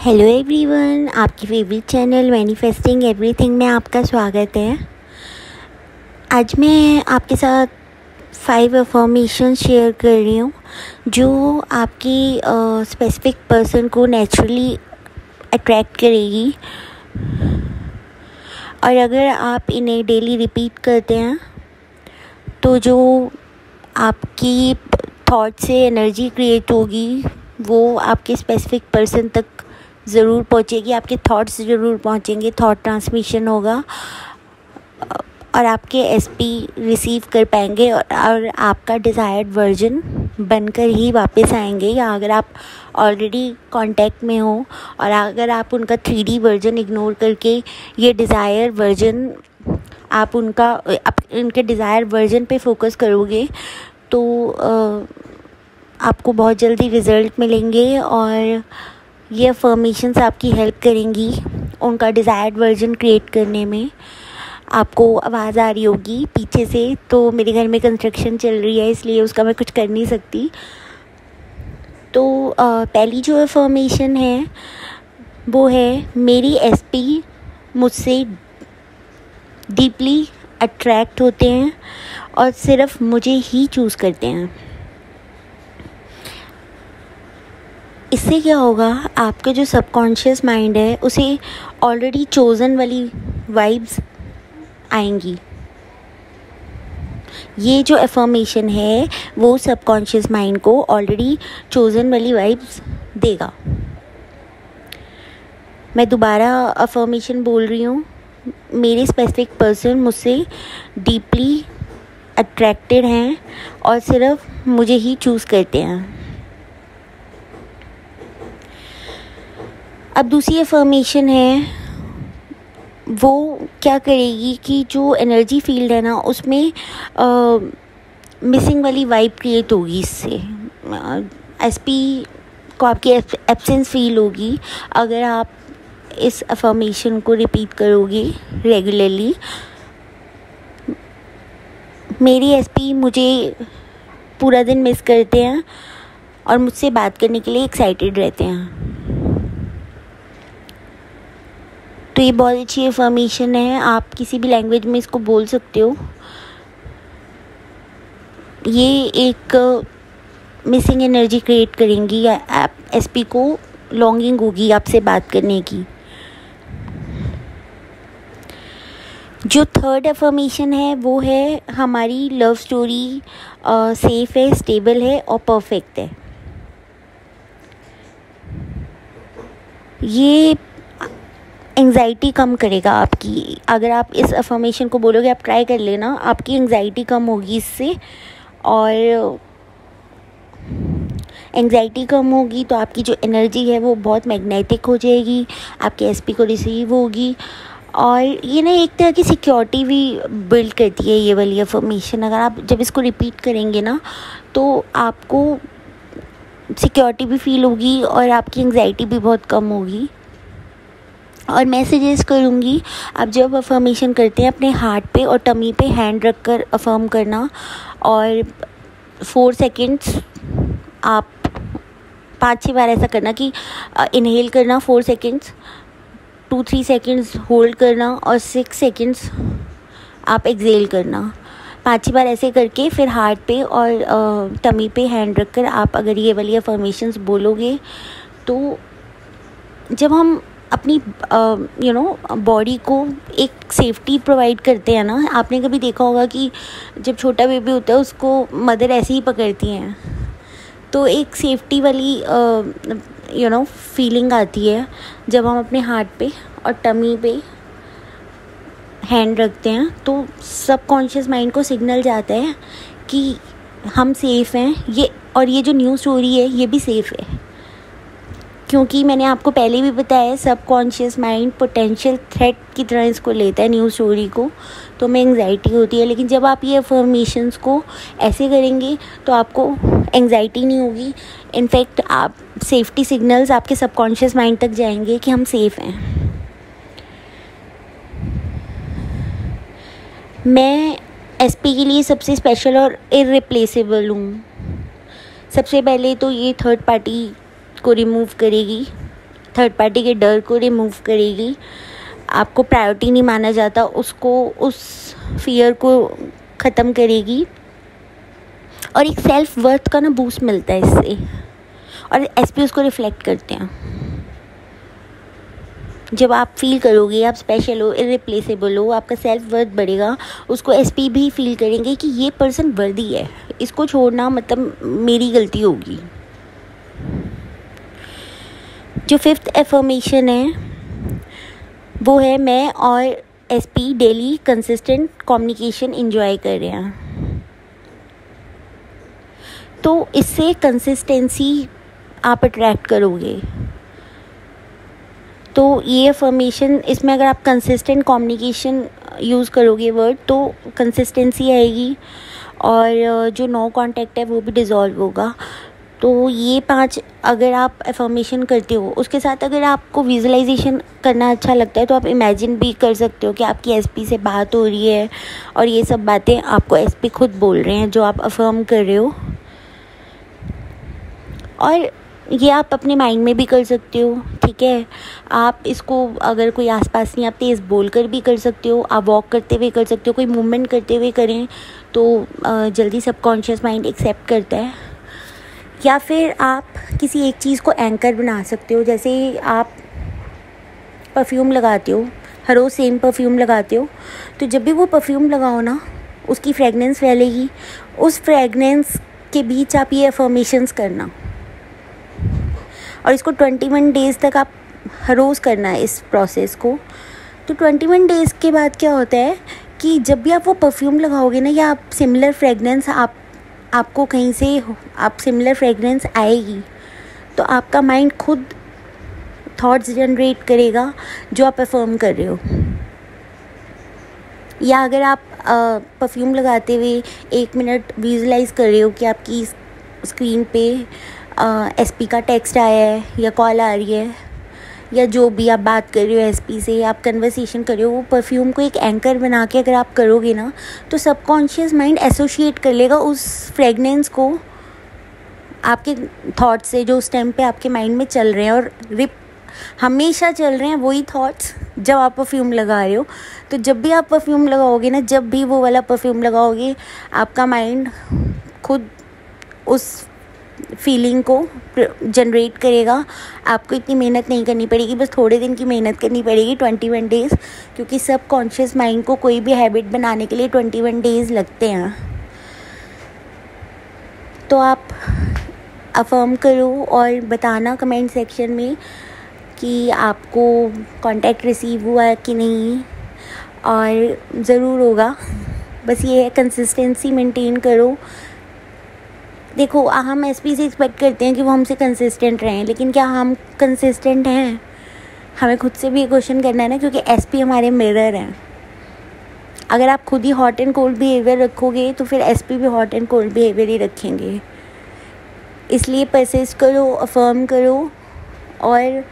Hello everyone, आपकी favourite channel manifesting everything में आपका स्वागत है। आज मैं आपके साथ 5 अफर्मेशन शेयर कर रही हूँ जो आपकी स्पेसिफिक पर्सन को नेचुरली अट्रैक्ट करेगी। और अगर आप इन्हें डेली रिपीट करते हैं तो जो आपकी थॉट से एनर्जी क्रिएट होगी वो आपके स्पेसिफिक पर्सन तक ज़रूर पहुँचेगी। आपके थॉट्स ज़रूर पहुँचेंगे, थॉट ट्रांसमिशन होगा और आपके एसपी रिसीव कर पाएंगे और आपका डिज़ायर्ड वर्जन बनकर ही वापस आएंगे। या अगर आप ऑलरेडी कांटेक्ट में हो और अगर आप उनका 3D वर्जन इग्नोर करके ये डिज़ायर वर्जन आप उनके डिज़ायर वर्जन पे फोकस करोगे तो आपको बहुत जल्दी रिज़ल्ट मिलेंगे। और ये अफर्मेशंस आपकी हेल्प करेंगी उनका डिज़ायर्ड वर्जन क्रिएट करने में। आपको आवाज़ आ रही होगी पीछे से, तो मेरे घर में कंस्ट्रक्शन चल रही है इसलिए उसका मैं कुछ कर नहीं सकती। तो पहली जो अफर्मेशन है वो है, मेरी एसपी मुझसे डीपली अट्रैक्ट होते हैं और सिर्फ मुझे ही चूज़ करते हैं। इससे क्या होगा, आपके जो सबकॉन्शियस माइंड है उसे ऑलरेडी चोज़न वाली वाइब्स आएंगी। ये जो अफर्मेशन है वो सबकॉन्शियस माइंड को ऑलरेडी चोज़न वाली वाइब्स देगा। मैं दोबारा अफर्मेशन बोल रही हूँ, मेरे स्पेसिफिक पर्सन मुझसे डीपली अट्रैक्टेड हैं और सिर्फ मुझे ही चूज़ करते हैं। अब दूसरी अफर्मेशन है, वो क्या करेगी कि जो एनर्जी फील्ड है ना उसमें मिसिंग वाली वाइब क्रिएट होगी। इससे एसपी को आपकी एब्सेंस फील होगी अगर आप इस अफर्मेशन को रिपीट करोगे रेगुलरली। मेरी एसपी मुझे पूरा दिन मिस करते हैं और मुझसे बात करने के लिए एक्साइटेड रहते हैं। तो ये बहुत अच्छी अफर्मेशन है, आप किसी भी लैंग्वेज में इसको बोल सकते हो। ये एक मिसिंग एनर्जी क्रिएट करेंगी, आप एसपी को लॉन्गिंग होगी आपसे बात करने की। जो थर्ड अफर्मेशन है वो है, हमारी लव स्टोरी सेफ है, स्टेबल है और परफेक्ट है। ये एंग्जाइटी कम करेगा आपकी। अगर आप इस अफर्मेशन को बोलोगे, आप ट्राई कर लेना, आपकी एंग्जाइटी कम होगी इससे। और एंग्जाइटी कम होगी तो आपकी जो एनर्जी है वो बहुत मैग्नेटिक हो जाएगी, आपके एसपी को रिसीव होगी। और ये ना एक तरह की सिक्योरिटी भी बिल्ड करती है ये वाली अफर्मेशन। अगर आप जब इसको रिपीट करेंगे ना तो आपको सिक्योरिटी भी फील होगी और आपकी एंग्जाइटी भी बहुत कम होगी। और मैं सजेस्ट करूँगी, आप जब अफर्मेशन करते हैं अपने हार्ट पे और टमी पे हैंड रख कर अफर्म करना और 4 सेकेंड्स आप 5-6 बार ऐसा करना कि इनहेल करना 4 सेकेंड्स, 2-3 सेकेंड्स होल्ड करना और 6 सेकेंड्स आप एक्सेल करना। 5-6 बार ऐसे करके फिर हार्ट पे और टमी पे हैंड रख कर आप अगर ये वाली अफर्मेशंस बोलोगे तो जब हम अपनी बॉडी को एक सेफ्टी प्रोवाइड करते हैं ना। आपने कभी देखा होगा कि जब छोटा बेबी होता है उसको मदर ऐसे ही पकड़ती हैं, तो एक सेफ्टी वाली फीलिंग आती है जब हम अपने हार्ट पे और टमी पे हैंड रखते हैं। तो सबकॉन्शियस माइंड को सिग्नल जाता है कि हम सेफ़ हैं। ये जो न्यू स्टोरी है ये भी सेफ़ है, क्योंकि मैंने आपको पहले भी बताया सबकॉन्शियस माइंड पोटेंशियल थ्रेट की तरह इसको लेता है न्यू स्टोरी को। तो में एंग्जाइटी होती है, लेकिन जब आप ये अफर्मेशंस को ऐसे करेंगे तो आपको एंग्जाइटी नहीं होगी। इनफैक्ट आप सेफ्टी सिग्नल्स आपके सबकॉन्शियस माइंड तक जाएंगे कि हम सेफ़ हैं। मैं एसपी के लिए सबसे स्पेशल और इररिप्लेसेबल हूँ। सबसे पहले तो ये थर्ड पार्टी को रिमूव करेगी थर्ड पार्टी के डर को रिमूव करेगी, आपको प्रायोरिटी नहीं माना जाता उसको, उस फियर को ख़त्म करेगी, और एक सेल्फ वर्थ का ना बूस्ट मिलता है इससे, और एसपी उसको रिफ्लेक्ट करते हैं। जब आप फील करोगे आप स्पेशल हो, इरिप्लेसेबल हो, आपका सेल्फ वर्थ बढ़ेगा, उसको एसपी भी फील करेंगे कि ये पर्सन वर्दी है, इसको छोड़ना मतलब मेरी गलती होगी। जो 5th एफर्मेशन है वो है मैं और SP daily consistent communication enjoy कर रहे हैं। तो इससे कंसिस्टेंसी आप अट्रैक्ट करोगे। तो ये अफर्मेशन, इसमें अगर आप कंसिस्टेंट कम्युनिकेशन यूज़ करोगे वर्ड, तो कंसिस्टेंसी आएगी, और जो नो कांटेक्ट है वो भी डिज़ोल्व होगा। तो ये 5 अगर आप अफर्मेशन करते हो, उसके साथ अगर आपको विजुअलाइजेशन करना अच्छा लगता है तो आप इमेजिन भी कर सकते हो कि आपकी एसपी से बात हो रही है और ये सब बातें आपको एसपी खुद बोल रहे हैं जो आप अफर्म कर रहे हो। और ये आप अपने माइंड में भी कर सकते हो, ठीक है। आप इसको अगर कोई आसपास नहीं, आप तेज़ बोल कर भी कर सकते हो, आप वॉक करते हुए कर सकते हो, कोई मूवमेंट करते हुए करें तो जल्दी सबकॉन्शियस माइंड एक्सेप्ट करता है। या फिर आप किसी एक चीज़ को एंकर बना सकते हो, जैसे आप परफ्यूम लगाते हो, हर रोज़ सेम परफ्यूम लगाते हो, तो जब भी वो परफ्यूम लगाओ ना उसकी फ्रेगनेंस फैलेगी, उस फ्रेगनेंस के बीच आप ये अफर्मेशंस करना, और इसको 21 डेज़ तक आप हर रोज़ करना है इस प्रोसेस को। तो 21 डेज़ के बाद क्या होता है कि जब भी आप वो परफ्यूम लगाओगे ना, या आप सिमिलर फ्रेगनेंस आपको कहीं से आप सिमिलर फ्रेगनेंस आएगी, तो आपका माइंड खुद थॉट्स जनरेट करेगा जो आप अफर्म कर रहे हो। या अगर आप परफ्यूम लगाते हुए 1 मिनट विजुलाइज कर रहे हो कि आपकी स्क्रीन पे एसपी का टेक्स्ट आया है या कॉल आ रही है, या जो भी आप बात कर रहे हो एसपी से, आप कन्वर्सेशन कर रहे हो, वो परफ्यूम को एक एंकर बना के अगर आप करोगे ना, तो सबकॉन्शियस माइंड एसोशिएट कर लेगा उस फ्रेगनेंस को आपके थॉट्स से जो उस टाइम पे आपके माइंड में चल रहे हैं, और हमेशा चल रहे हैं वही थॉट्स जब आप परफ्यूम लगा रहे हो। तो जब भी आप परफ्यूम लगाओगे ना, जब भी वो वाला परफ्यूम लगाओगे, आपका माइंड खुद उस फीलिंग को जनरेट करेगा। आपको इतनी मेहनत नहीं करनी पड़ेगी, बस थोड़े दिन की मेहनत करनी पड़ेगी, 21 डेज़, क्योंकि सब कॉन्शियस माइंड को कोई भी हैबिट बनाने के लिए 21 डेज़ लगते हैं। तो आप अफर्म करो और बताना कमेंट सेक्शन में कि आपको कांटेक्ट रिसीव हुआ है कि नहीं, और ज़रूर होगा। बस ये है, कंसिस्टेंसी मेंटेन करो। देखो, हम एसपी से एक्सपेक्ट करते हैं कि वो हमसे कंसिस्टेंट रहें, लेकिन क्या हम कंसिस्टेंट हैं? हमें खुद से भी ये क्वेश्चन करना है ना, क्योंकि एसपी हमारे मिरर हैं। अगर आप खुद ही हॉट एंड कोल्ड बिहेवियर रखोगे तो फिर एसपी भी हॉट एंड कोल्ड बिहेवियर ही रखेंगे। इसलिए परसिस्ट करो, अफर्म करो, और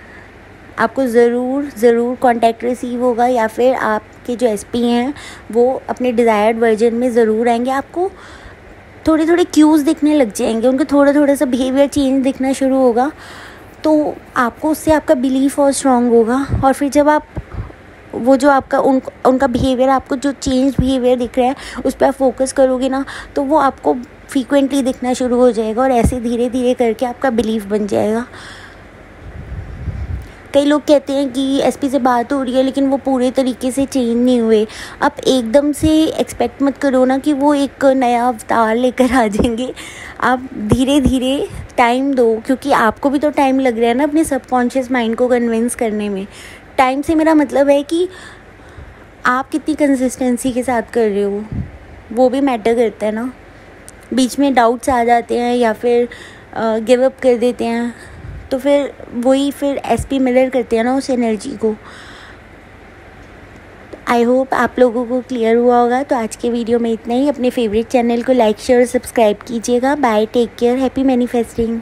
आपको ज़रूर कांटेक्ट रिसीव होगा, या फिर आपके जो एसपी हैं वो अपने डिज़ायर्ड वर्जन में ज़रूर आएंगे। आपको थोड़े थोड़े क्यूज़ दिखने लग जाएंगे, उनका थोड़ा सा बिहेवियर चेंज दिखना शुरू होगा, तो आपको उससे आपका बिलीफ और स्ट्रॉन्ग होगा। और फिर जब आप वो जो आपका उनका बिहेवियर, आपको जो चेंज बिहेवियर दिख रहा है उस पर आप फोकस करोगे ना, तो वो आपको फ्रीक्वेंटली दिखना शुरू हो जाएगा, और ऐसे धीरे धीरे करके आपका बिलीफ बन जाएगा। कई लोग कहते हैं कि एसपी से बात हो रही है लेकिन वो पूरे तरीके से चेंज नहीं हुए। आप एकदम से एक्सपेक्ट मत करो ना कि वो एक नया अवतार लेकर आ जाएंगे। आप धीरे धीरे टाइम दो, क्योंकि आपको भी तो टाइम लग रहा है ना अपने सबकॉन्शियस माइंड को कन्विंस करने में। टाइम से मेरा मतलब है कि आप कितनी कंसिस्टेंसी के साथ कर रहे हो, वो भी मैटर करता है ना। बीच में डाउट्स आ जाते हैं या फिर गिव अप कर देते हैं, तो फिर वही फिर एसपी मिरर करते हैं ना उस एनर्जी को। आई होप आप लोगों को क्लियर हुआ होगा। तो आज के वीडियो में इतना ही। अपने फेवरेट चैनल को लाइक शेयर सब्सक्राइब कीजिएगा। Bye, take care, happy manifesting.